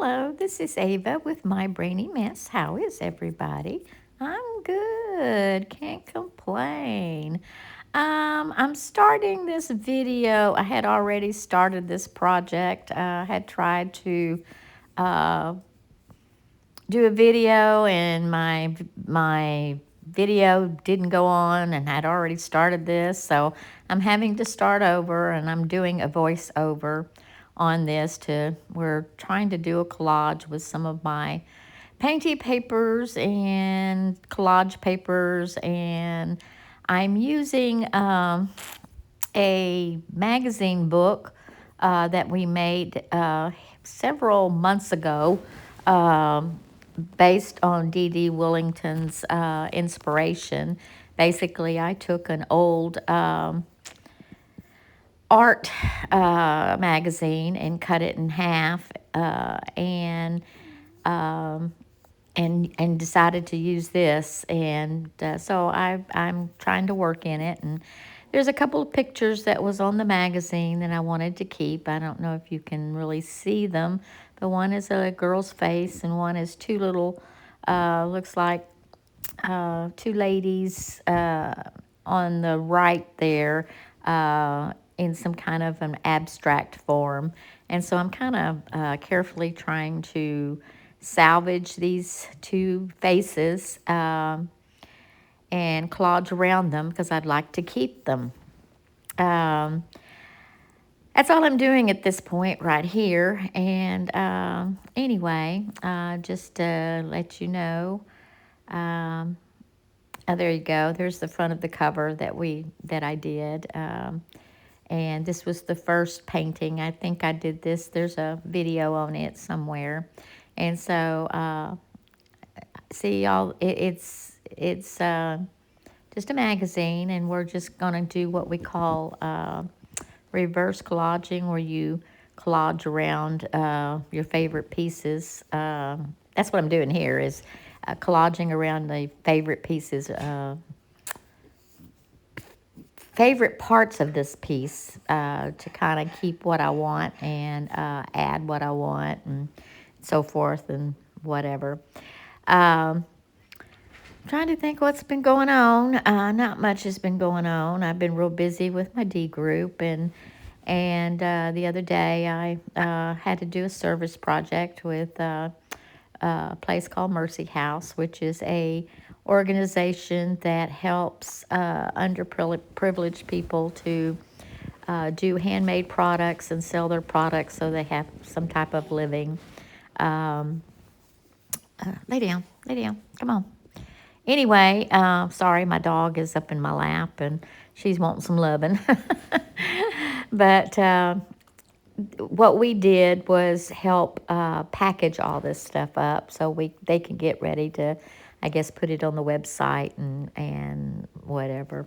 Hello, this is Ava with My Brainy Mess. How is everybody? I'm good, can't complain. I'm starting this video. I had already started this project. I had tried to uh, do a video, and my video didn't go on, and I'd already started this, so I'm having to start over, and I'm doing a voiceover on this. We're trying to do a collage with some of my painty papers and collage papers, and I'm using a magazine book that we made several months ago, um, based on D.D. Willington's inspiration. Basically, I took an old art magazine and cut it in half, and decided to use this, and so I'm trying to work in it. And there's a couple of pictures that was on the magazine that I wanted to keep. I don't know if you can really see them, but one is a girl's face, and one is two little, looks like two ladies on the right there, in some kind of an abstract form. And so I'm kind of carefully trying to salvage these two faces, and collage around them because I'd like to keep them. Um, that's all I'm doing at this point right here. And anyway, just to let you know, um, oh, there you go. There's the front of the cover that I did. And this was the first painting. I think I did this. There's a video on it somewhere. And so, see, y'all, it's just a magazine, and we're just gonna do what we call reverse collaging, where you collage around your favorite pieces. That's what I'm doing here, is collaging around the favorite pieces, favorite parts of this piece, to kind of keep what I want and add what I want and so forth and whatever. Um, Trying to think what's been going on. Not much has been going on. I've been real busy with my D group, and the other day I had to do a service project with a place called Mercy House, which is a organization that helps underprivileged people to do handmade products and sell their products so they have some type of living. Um, lay down, come on. Anyway, sorry, my dog is up in my lap and she's wanting some loving. But what we did was help package all this stuff up so they can get ready to, I guess, put it on the website and whatever.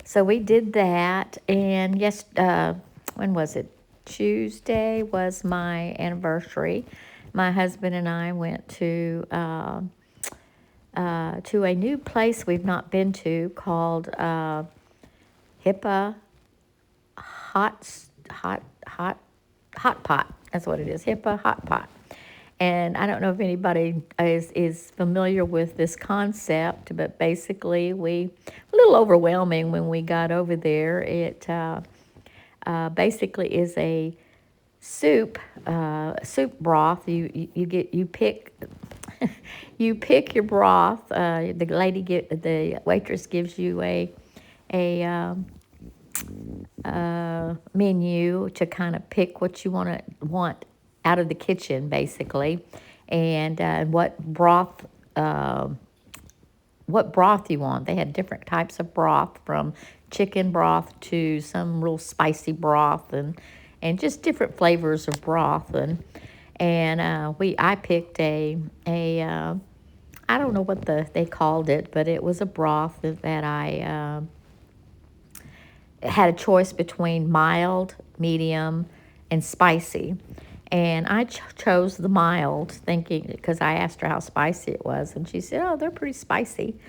So we did that, and yes, when was it? Tuesday was my anniversary. My husband and I went to a new place we've not been to called HIPAA Hot Hot Hot Pot. That's what it is, HIPAA Hot Pot. And I don't know if anybody is familiar with this concept, but basically a little overwhelming when we got over there. It basically is a soup broth. You pick you pick your broth. The waitress gives you a menu to kind of pick what you want out of the kitchen, basically, and uh, what broth you want. They had different types of broth, from chicken broth to some real spicy broth, and just different flavors of broth. And I picked a I don't know what they called it, but it was a broth that I had a choice between mild, medium, and spicy. And I chose the mild, thinking, because I asked her how spicy it was, and she said, "Oh, they're pretty spicy."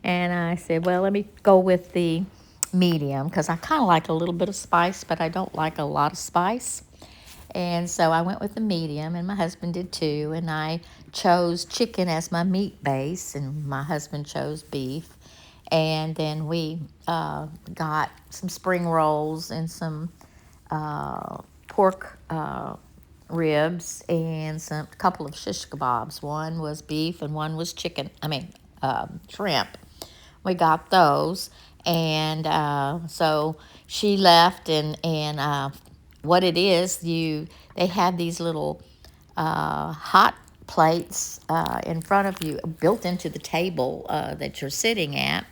And I said, "Well, let me go with the medium because I kind of like a little bit of spice, but I don't like a lot of spice." And so I went with the medium, and my husband did too. And I chose chicken as my meat base, and my husband chose beef. And then we got some spring rolls and some pork ribs and some couple of shish kebabs. One was beef and one was chicken. Shrimp. We got those, and so she left, and what it is, they have these little hot plates in front of you, built into the table that you're sitting at,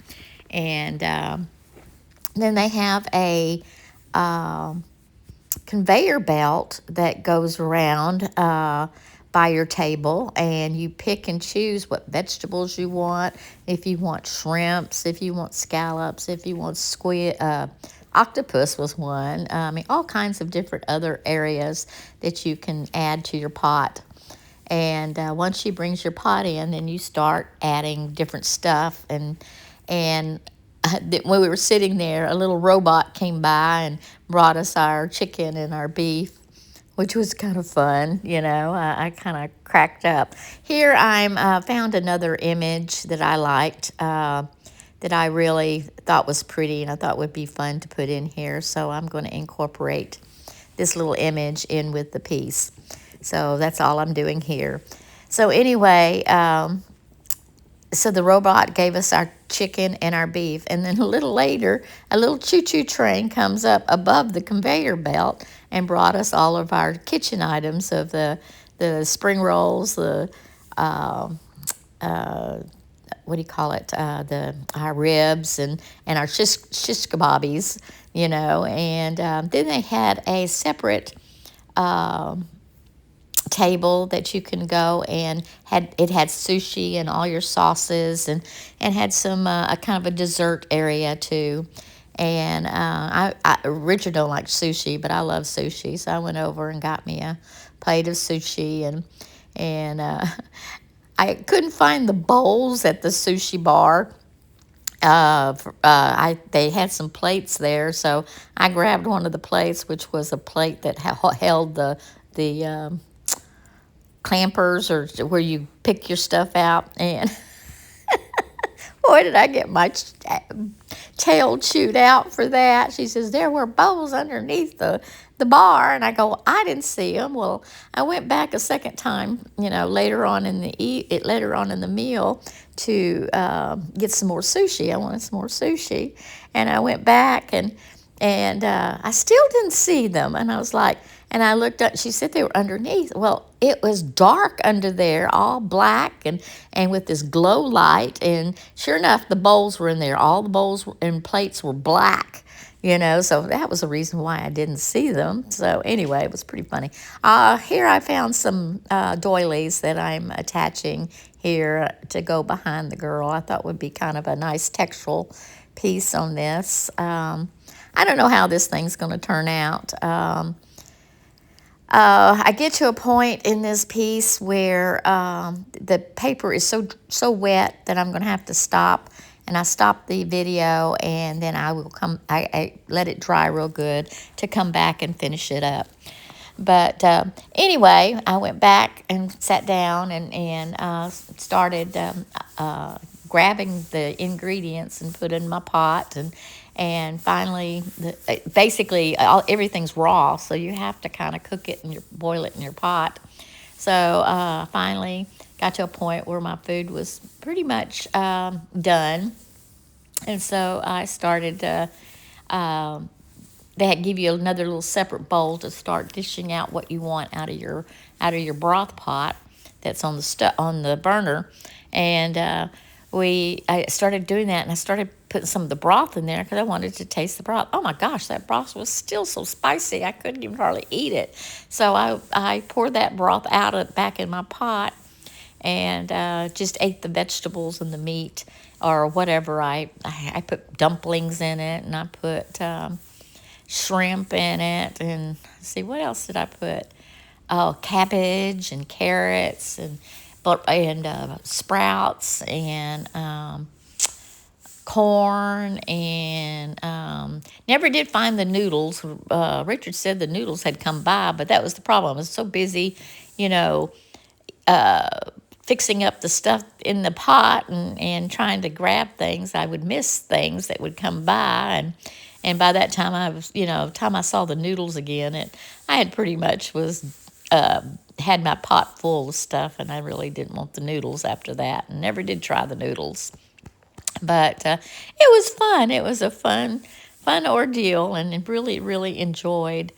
and then they have a conveyor belt that goes around by your table, and you pick and choose what vegetables you want. If you want shrimps, if you want scallops, if you want squid, octopus was one. All kinds of different other areas that you can add to your pot. And once she brings your pot in, then you start adding different stuff. And when we were sitting there, a little robot came by and brought us our chicken and our beef, which was kind of fun. I kind of cracked up. Here I found another image that I liked, that I really thought was pretty and I thought would be fun to put in here. So I'm going to incorporate this little image in with the piece. So that's all I'm doing here. So anyway, so the robot gave us our chicken and our beef, and then a little later, a little choo-choo train comes up above the conveyor belt and brought us all of our kitchen items of the spring rolls, the what do you call it? Our ribs and our shish kebabs, and then they had a separate table that you can go, and it had sushi and all your sauces, and had some a kind of a dessert area too. And Richard don't like sushi, but I love sushi, so I went over and got me a plate of sushi, and I couldn't find the bowls at the sushi bar. They had some plates there, so I grabbed one of the plates, which was a plate that held the clampers, or where you pick your stuff out, and boy, did I get my tail chewed out for that. She says, there were bowls underneath the bar, and I go, I didn't see them. Well, I went back a second time, later on in the meal to get some more sushi. I wanted some more sushi, and I went back, and I still didn't see them, and I was like, and I looked up, she said they were underneath. Well, it was dark under there, all black and with this glow light. And sure enough, the bowls were in there. All the bowls and plates were black, so that was the reason why I didn't see them. So anyway, it was pretty funny. Here I found some doilies that I'm attaching here to go behind the girl. I thought would be kind of a nice textural piece on this. I don't know how this thing's going to turn out. I get to a point in this piece where the paper is so wet that I'm going to have to stop. And I stop the video, and then I will I let it dry real good to come back and finish it up. But anyway, I went back and sat down and started grabbing the ingredients and put in my pot, and finally, basically, everything's raw, so you have to kind of cook it and boil it in your pot. So finally got to a point where my food was pretty much done, and so I started. They give you another little separate bowl to start dishing out what you want out of your broth pot that's on the burner, and I started doing that, and I started putting some of the broth in there because I wanted to taste the broth. Oh my gosh, that broth was still so spicy I couldn't even hardly eat it. So I poured that broth out back in my pot, and just ate the vegetables and the meat or whatever. I put dumplings in it, and I put shrimp in it, and see, what else did I put? Oh, cabbage and carrots and sprouts and corn, and never did find the noodles. Richard said the noodles had come by, but that was the problem. I was so busy, you know, fixing up the stuff in the pot and trying to grab things, I would miss things that would come by. And by that time, I was, time I saw the noodles again, I had pretty much had my pot full of stuff, and I really didn't want the noodles after that, and never did try the noodles. But it was fun. It was a fun ordeal, and really, really enjoyed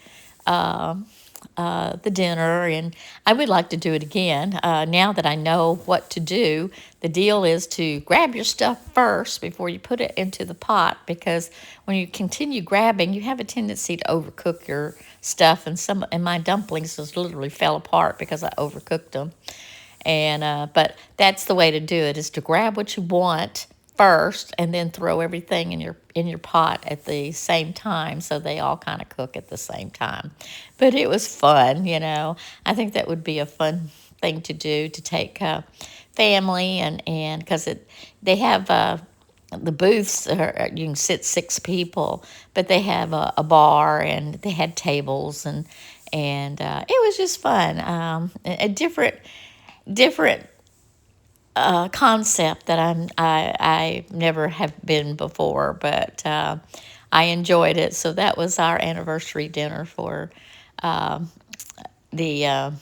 the dinner, and I would like to do it again. Now that I know what to do, the deal is to grab your stuff first before you put it into the pot, because when you continue grabbing, you have a tendency to overcook your stuff, and my dumplings just literally fell apart because I overcooked them. And but that's the way to do it, is to grab what you want first and then throw everything in your pot at the same time, so they all kind of cook at the same time. But it was fun, I think that would be a fun thing to do, to take family, and because they have the booths you can sit 6 people, but they have a bar, and they had tables, and it was just fun. A different concept that I never have been before, but I enjoyed it. So that was our anniversary dinner the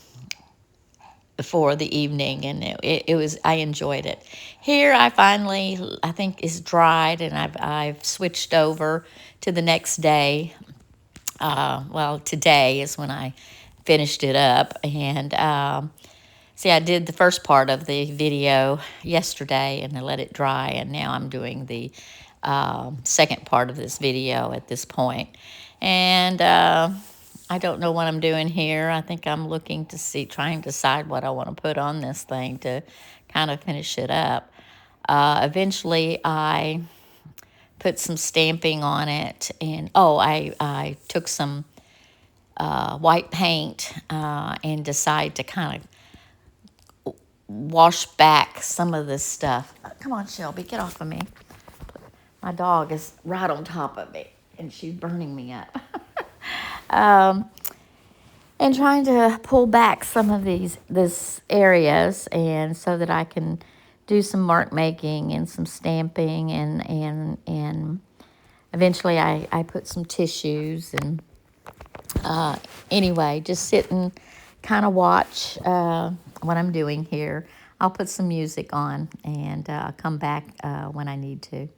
for the evening, and it was, I enjoyed it. Here I finally, I think, is dried, and I've switched over to the next day. Well, today is when I finished it up, and see, I did the first part of the video yesterday, and I let it dry, and now I'm doing the second part of this video at this point. And I don't know what I'm doing here. I think I'm looking to trying to decide what I want to put on this thing to kind of finish it up. Eventually, I put some stamping on it, and I took some white paint and decided to kind of wash back some of this stuff. Come on, Shelby, get off of me. My dog is right on top of me, and she's burning me up. And trying to pull back some of this areas, and so that I can do some mark making and some stamping, and eventually I put some tissues, and anyway, just sit and kind of watch what I'm doing here. I'll put some music on and come back when I need to.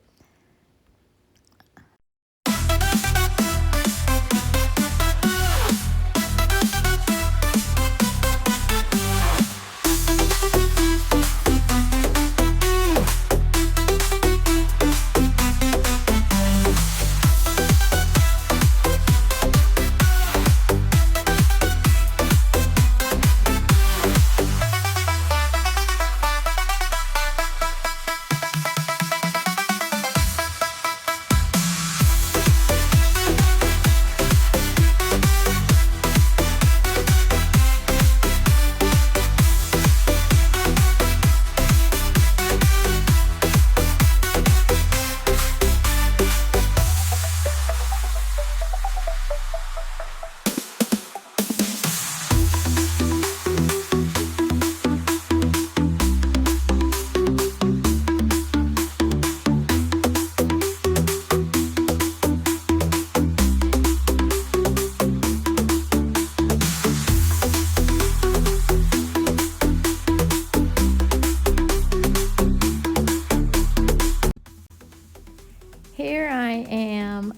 Here I am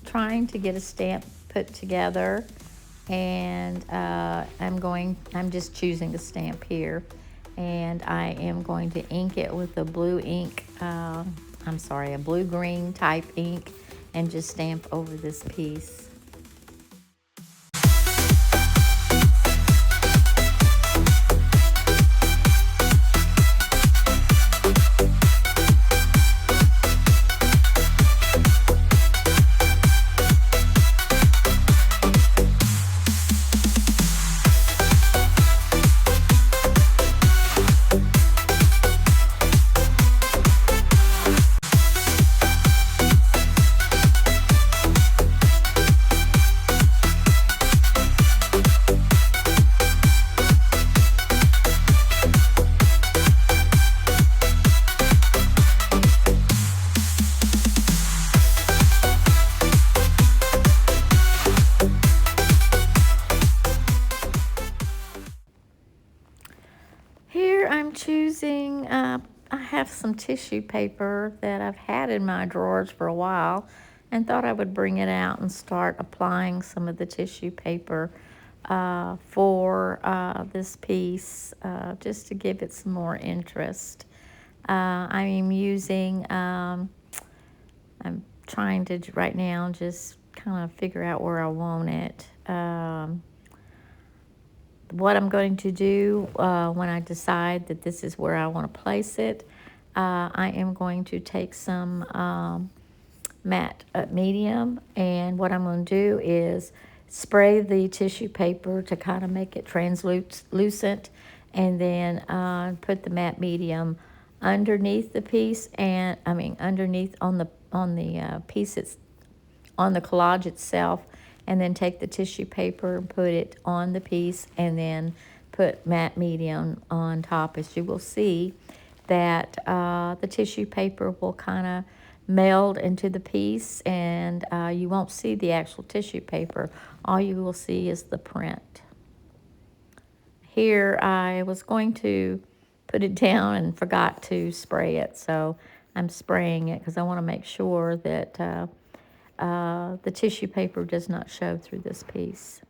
trying to get a stamp put together, and I'm just choosing a stamp here, and I am going to ink it with a blue ink, a blue-green type ink, and just stamp over this piece. I have some tissue paper that I've had in my drawers for a while and thought I would bring it out and start applying some of the tissue paper for this piece just to give it some more interest. I am using, I'm trying to right now just kind of figure out where I want it. What I'm going to do when I decide that this is where I want to place it, I am going to take some matte medium, and what I'm going to do is spray the tissue paper to kind of make it translucent, and then put the matte medium underneath the piece, and I mean underneath on the piece it's on the collage itself, and then take the tissue paper and put it on the piece, and then put matte medium on top. As you will see that the tissue paper will kind of meld into the piece, and you won't see the actual tissue paper. All you will see is the print. Here I was going to put it down and forgot to spray it, so I'm spraying it because I want to make sure that the tissue paper does not show through this piece.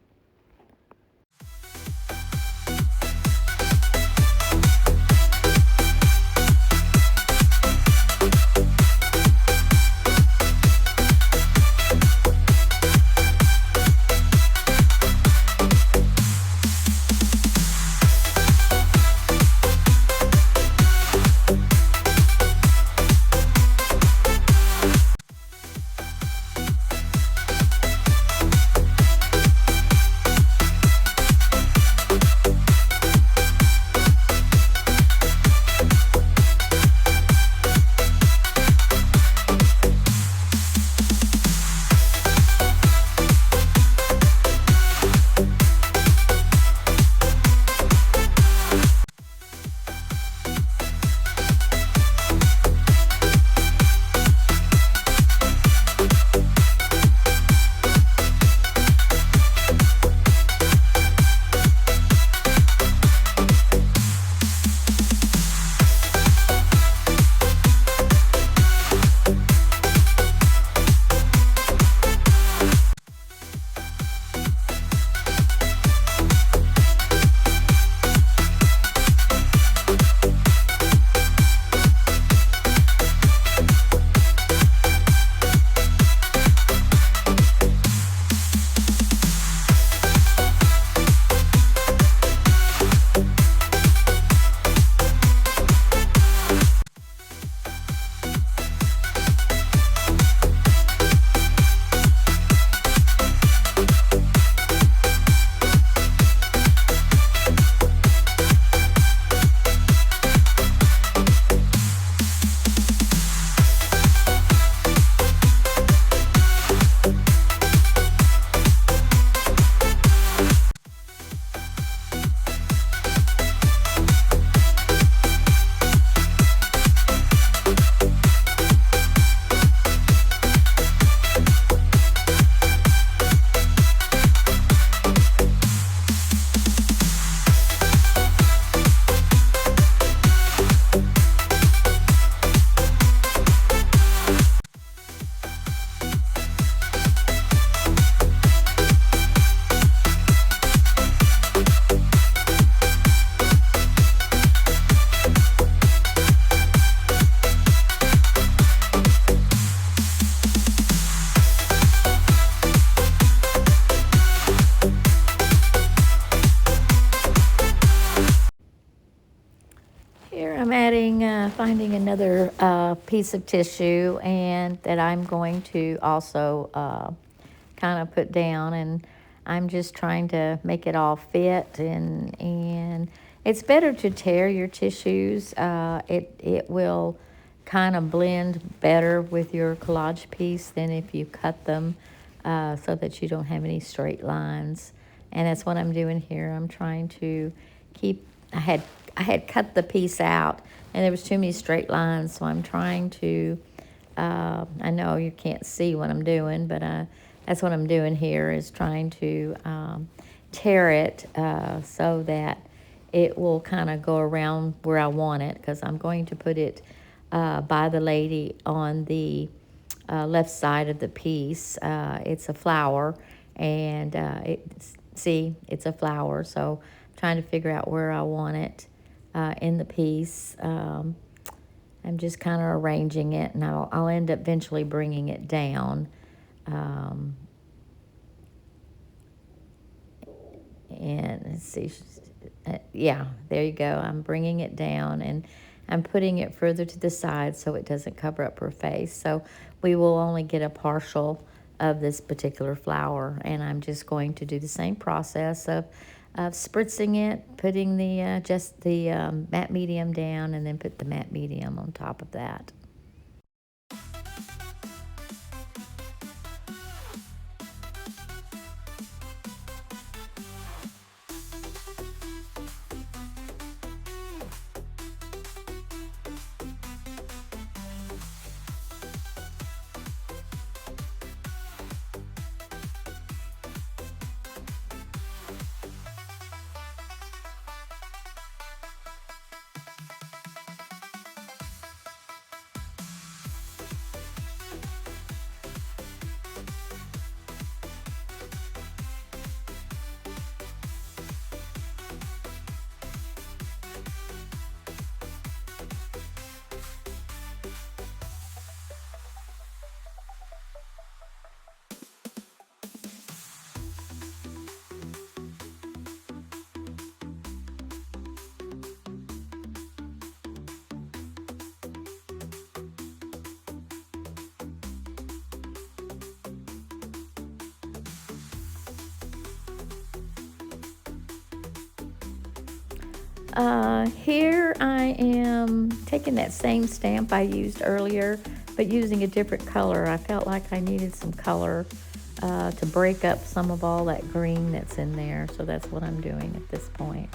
I'm adding, finding another piece of tissue, and that I'm going to also kind of put down, and I'm just trying to make it all fit, and it's better to tear your tissues. It will kind of blend better with your collage piece than if you cut them so that you don't have any straight lines. And that's what I'm doing here. I'm trying to keep, I had cut the piece out, and there was too many straight lines, so I'm trying to, I know you can't see what I'm doing, but that's what I'm doing here, is trying to tear it so that it will kind of go around where I want it, because I'm going to put it by the lady on the left side of the piece. It's a flower, and it's a flower. So I'm trying to figure out where I want it in the piece. I'm just kind of arranging it, and I'll end up eventually bringing it down. And let's see, yeah, there you go. I'm bringing it down, and I'm putting it further to the side so it doesn't cover up her face. So we will only get a partial of this particular flower, and I'm just going to do the same process of spritzing it, putting the just the matte medium down, and then put the matte medium on top of that. Here I am taking that same stamp I used earlier, but using a different color. I felt like I needed some color to break up some of all that green that's in there, so that's what I'm doing at this point.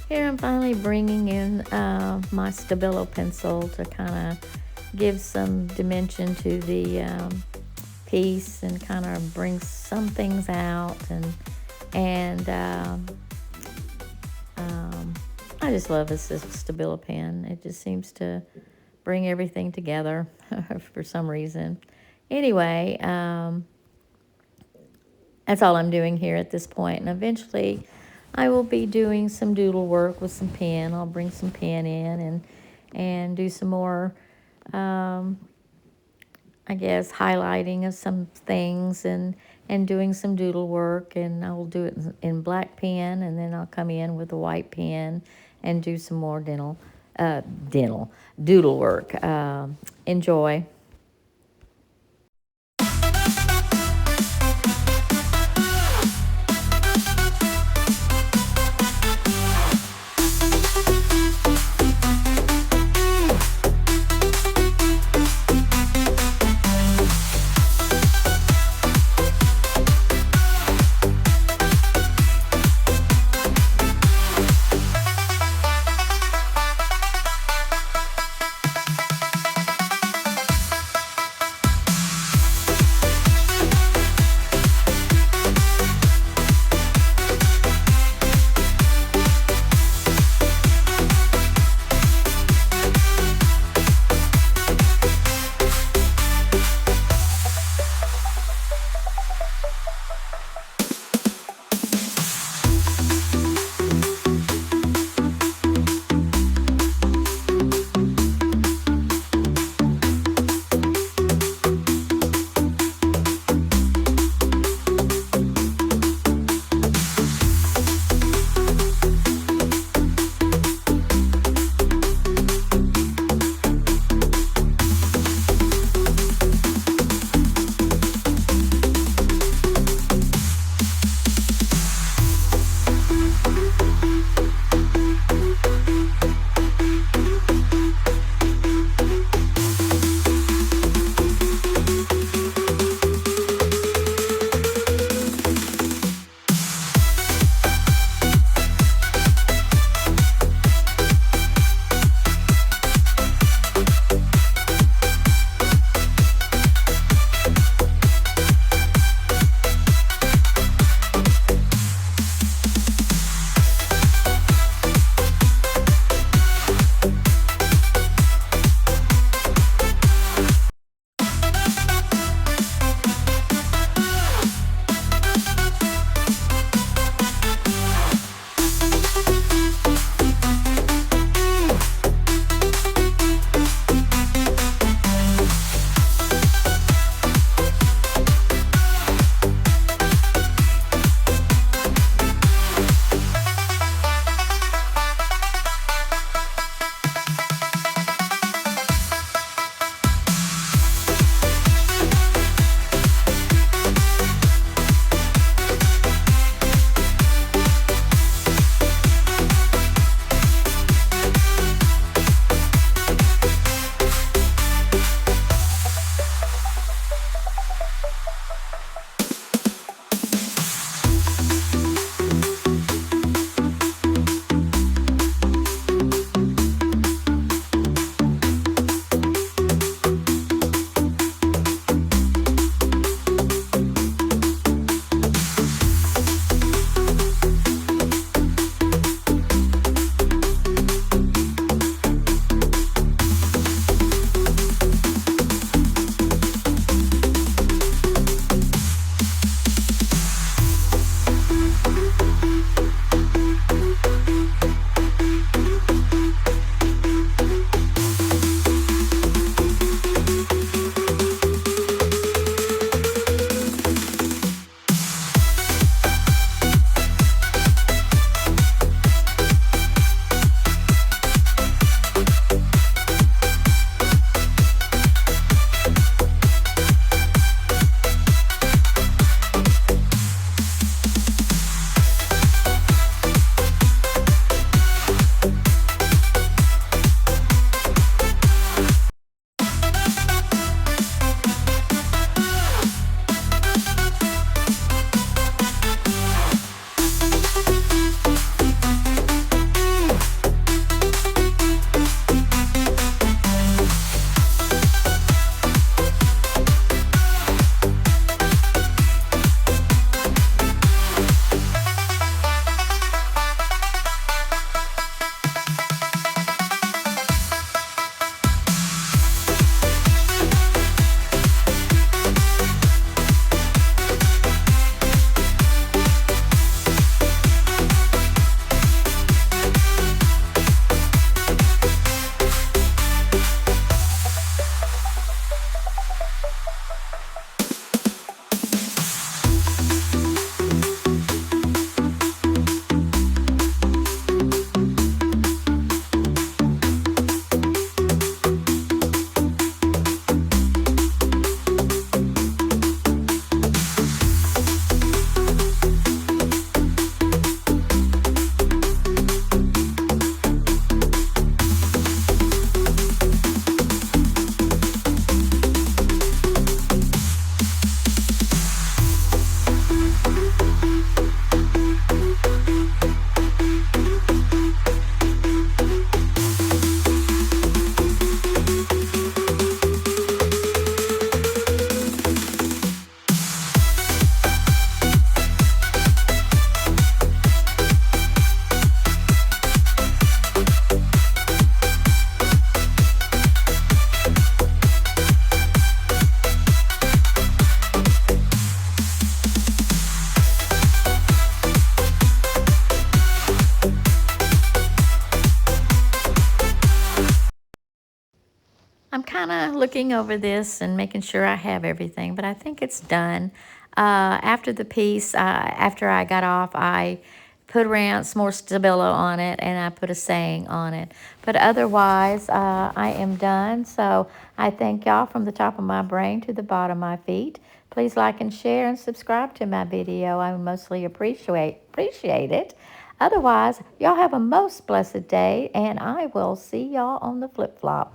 Here I'm finally bringing in my Stabilo pencil to kind of give some dimension to the piece, and kind of bring some things out, and I just love this Stabilo pen. It just seems to bring everything together for some reason. Anyway, that's all I'm doing here at this point, and eventually I will be doing some doodle work with some pen. I'll bring some pen in and do some more, I guess, highlighting of some things, and doing some doodle work. And I will do it in black pen, and then I'll come in with a white pen and do some more doodle work. Enjoy. looking over this and making sure I have everything, but I think it's done. After the piece, after I got off, I put around some more Stabilo on it, and I put a saying on it. But otherwise, I am done. So I thank y'all from the top of my brain to the bottom of my feet. Please like and share and subscribe to my video. I mostly appreciate it. Otherwise, y'all have a most blessed day, and I will see y'all on the flip-flop.